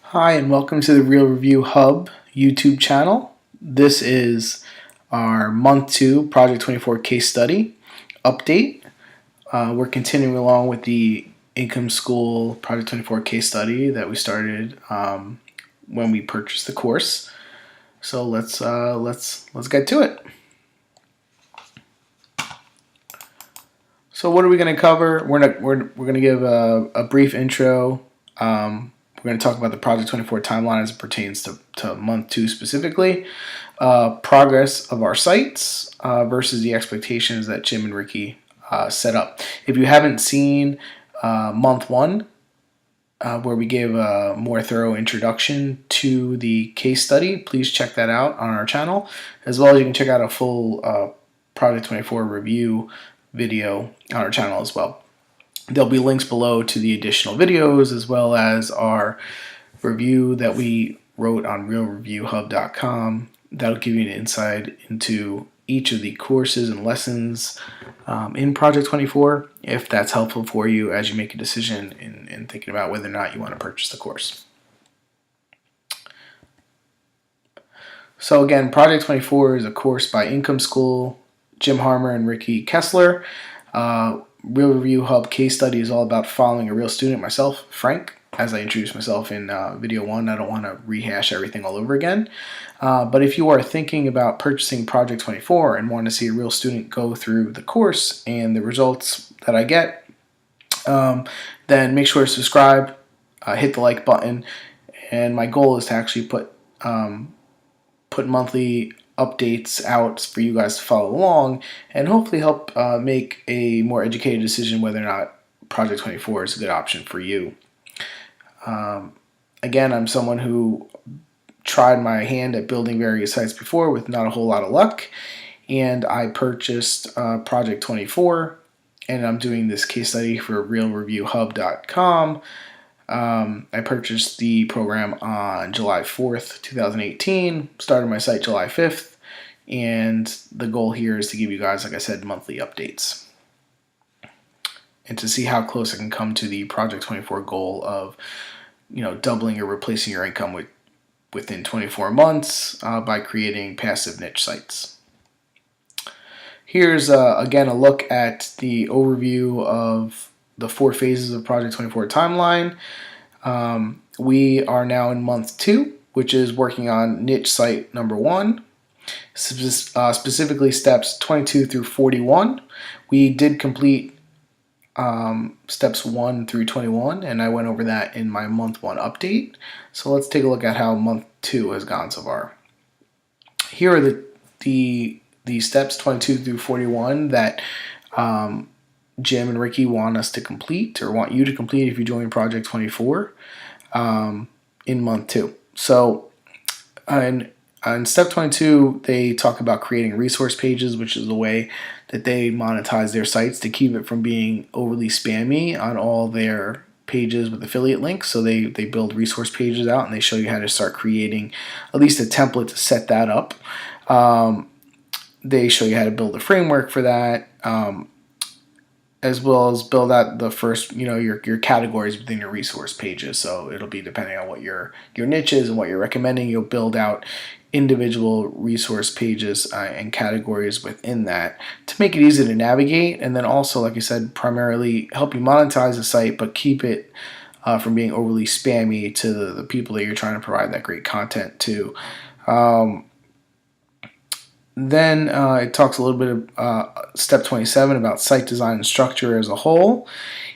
Hi, and welcome to the Real Review Hub YouTube channel. This is our month 2 Project 24 case study update. We're continuing along with the Income School Project 24 case study that we started when we purchased the course. So let's get to it. So what are we going to cover? We're going to give a brief intro. We're going to talk about the Project 24 timeline as it pertains to month 2 specifically, progress of our sites versus the expectations that Jim and Ricky set up. If you haven't seen month 1, where we gave a more thorough introduction to the case study, please check that out on our channel, as well as you can check out a full Project 24 review video on our channel as well. There'll be links below to the additional videos as well as our review that we wrote on realreviewhub.com. That'll give you an insight into each of the courses and lessons in Project 24, if that's helpful for you as you make a decision in thinking about whether or not you want to purchase the course. So again, Project 24 is a course by Income School, Jim Harmer and Ricky Kessler. Real Review Hub case study is all about following a real student, myself, Frank. As I introduced myself in video 1, I don't want to rehash everything all over again. But if you are thinking about purchasing Project 24 and want to see a real student go through the course and the results that I get, then make sure to subscribe, hit the like button, and my goal is to actually put monthly updates out for you guys to follow along and hopefully help make a more educated decision whether or not Project 24 is a good option for you. Again, I'm someone who tried my hand at building various sites before with not a whole lot of luck, and I purchased Project 24, and I'm doing this case study for realreviewhub.com. I purchased the program on July 4th, 2018, started my site July 5th, and the goal here is to give you guys, like I said, monthly updates and to see how close I can come to the Project 24 goal of, doubling or replacing your income within 24 months by creating passive niche sites. Here's, again, a look at the overview of the 4 phases of Project 24 timeline. We are now in month 2, which is working on niche site number 1, specifically steps 22 through 41. We did complete steps 1 through 21, and I went over that in my month 1 update. So let's take a look at how month 2 has gone so far. Here are the steps 22 through 41 that Jim and Ricky want us to complete, or want you to complete if you join Project 24 in month 2. So on step 22, they talk about creating resource pages, which is a way that they monetize their sites to keep it from being overly spammy on all their pages with affiliate links. So they build resource pages out, and they show you how to start creating at least a template to set that up. They show you how to build a framework for that, as well as build out the first, your categories within your resource pages. So it'll be depending on what your niche is and what you're recommending. You'll build out individual resource pages and categories within that to make it easy to navigate, and then also, like I said, primarily help you monetize the site, but keep it from being overly spammy to the people that you're trying to provide that great content to. Then it talks a little bit of step 27 about site design and structure as a whole.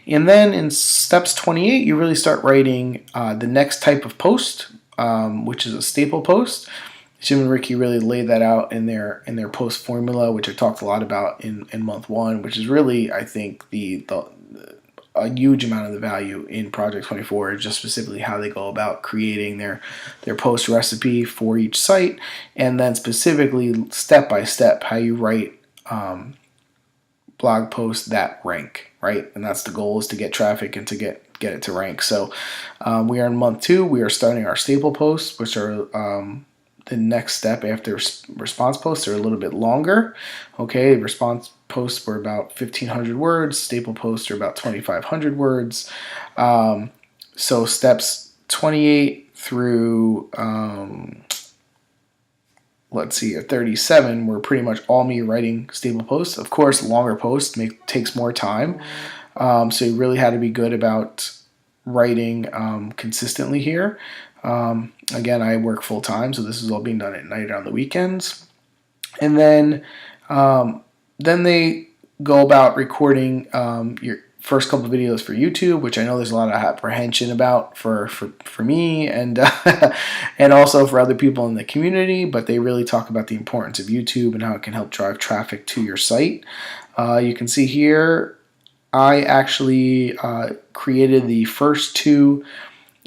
And then in steps 28, you really start writing the next type of post, which is a staple post. Jim and Ricky really laid that out in their post formula, which I talked a lot about in month 1, which is really, I think, a huge amount of the value in Project 24 is just specifically how they go about creating their post recipe for each site, and then specifically step by step how you write blog posts that rank, right? And that's the goal, is to get traffic and to get it to rank. So we are in month 2. We are starting our staple posts, which are the next step after response posts. Are a little bit longer. Okay, response posts were about 1,500 words. Staple posts are about 2,500 words. So steps 28 through let's see, at 37 were pretty much all me writing stable posts. Of course, longer posts takes more time, so you really had to be good about writing consistently here. Again, I work full time, so this is all being done at night or on the weekends. And then they go about recording your first couple of videos for YouTube, which I know there's a lot of apprehension about for me and and also for other people in the community, but they really talk about the importance of YouTube and how it can help drive traffic to your site. You can see here I actually created the first 2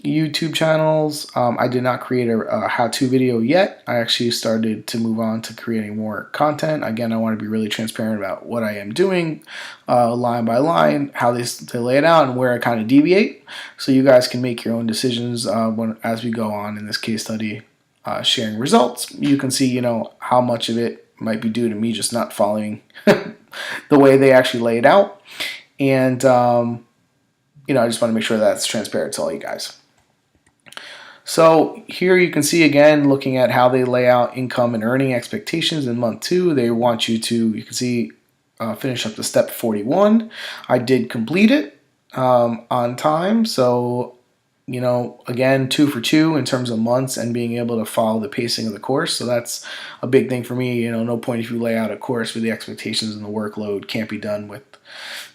YouTube channels. I did not create a how-to video yet. I actually started to move on to creating more content. Again, I want to be really transparent about what I am doing, line by line, how they lay it out, and where I kind of deviate, so you guys can make your own decisions as we go on in this case study, sharing results. You can see, how much of it might be due to me just not following the way they actually lay it out, and I just want to make sure that's transparent to all you guys. So here you can see again, looking at how they lay out income and earning expectations in month 2. They want you to, you can see, finish up to step 41. I did complete it on time. So, again, 2 for 2 in terms of months and being able to follow the pacing of the course. So that's a big thing for me. No point if you lay out a course where the expectations and the workload can't be done with,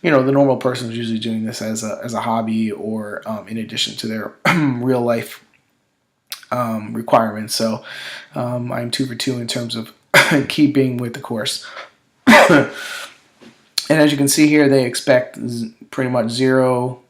the normal person who's usually doing this as a hobby or in addition to their real life requirements. So I'm 2 for 2 in terms of keeping with the course. And as you can see here, they expect pretty much 0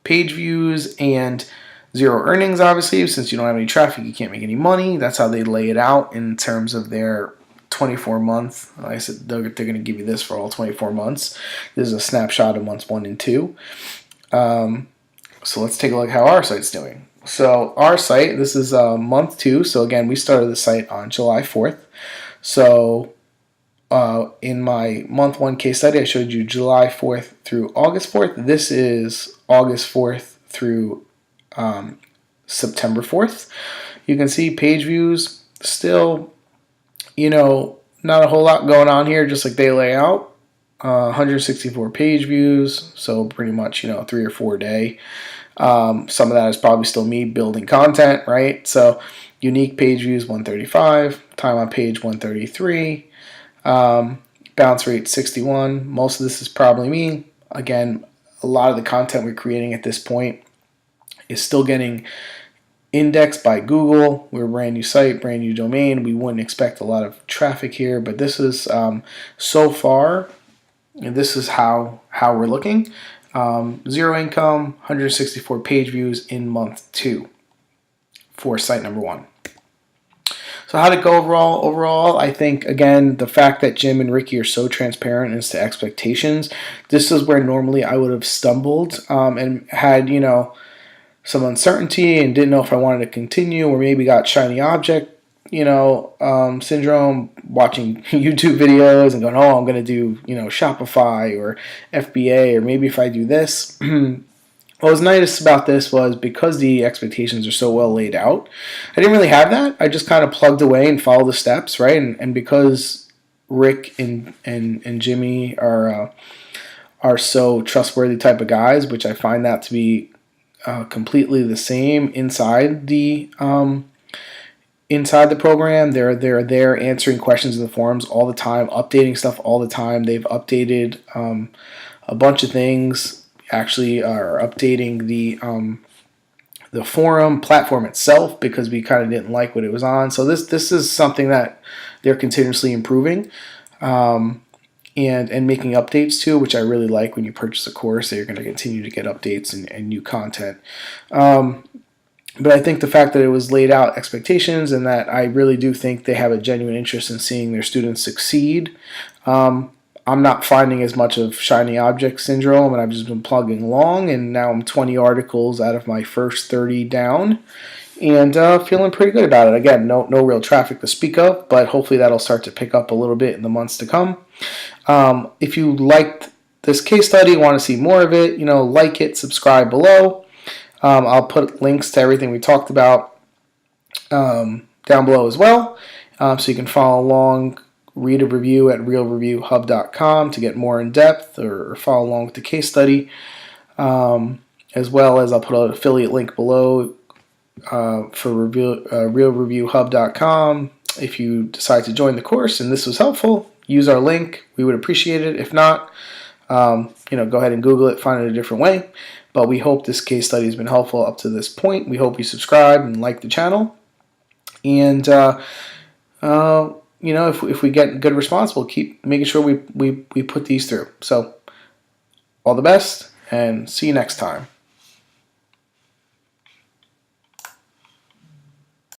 page views and 0 earnings. Obviously, since you don't have any traffic, you can't make any money. That's how they lay it out in terms of their 24 month. Like I said, they're going to give you this for all 24 months. This is a snapshot of months 1 and 2. So let's take a look at how our site's doing. So our site, this is month 2. So again, we started the site on July 4th. So in my month 1 case study, I showed you July 4th through August 4th. This is August 4th through September 4th. You can see page views still, not a whole lot going on here, just like they lay out. 164 page views, so pretty much 3 or 4 a day. Some of that is probably still me building content, right? So unique page views 135, time on page 133, bounce rate 61. Most of this is probably me. Again, a lot of the content we're creating at this point is still getting indexed by Google. We're a brand new site, brand new domain. We wouldn't expect a lot of traffic here, but this is so far, this is how we're looking. 0 income, 164 page views in month 2 for site number 1. So how'd it go overall? Overall, I think, again, the fact that Jim and Ricky are so transparent as to expectations, this is where normally I would have stumbled and had, some uncertainty and didn't know if I wanted to continue, or maybe got shiny object, syndrome, watching YouTube videos and going, oh, I'm going to do, Shopify or FBA, or maybe if I do this. What was nice about this was because the expectations are so well laid out, I didn't really have that. I just kind of plugged away and followed the steps, right? And because Rick and Jimmy are so trustworthy type of guys, which I find that to be completely the same inside the program. They're there answering questions in the forums all the time, updating stuff all the time. They've updated a bunch of things. Actually, are updating the forum platform itself because we kind of didn't like what it was on. So this is something that they're continuously improving. And making updates to, which I really like. When you purchase a course, that you're going to continue to get updates and new content. But I think the fact that it was laid out expectations, and that I really do think they have a genuine interest in seeing their students succeed. I'm not finding as much of shiny object syndrome, and I've just been plugging along, and now I'm 20 articles out of my first 30 down, and feeling pretty good about it. Again, no real traffic to speak of, but hopefully that'll start to pick up a little bit in the months to come. If you liked this case study, want to see more of it, like it, subscribe below. I'll put links to everything we talked about down below as well, so you can follow along, read a review at realreviewhub.com to get more in depth, or follow along with the case study, as well as I'll put an affiliate link below for realreviewhub.com. If you decide to join the course and this was helpful, use our link. We would appreciate it. If not, go ahead and Google it, find it a different way. But we hope this case study has been helpful up to this point. We hope you subscribe and like the channel. And, if we get good response, we'll keep making sure we put these through. So all the best, and see you next time.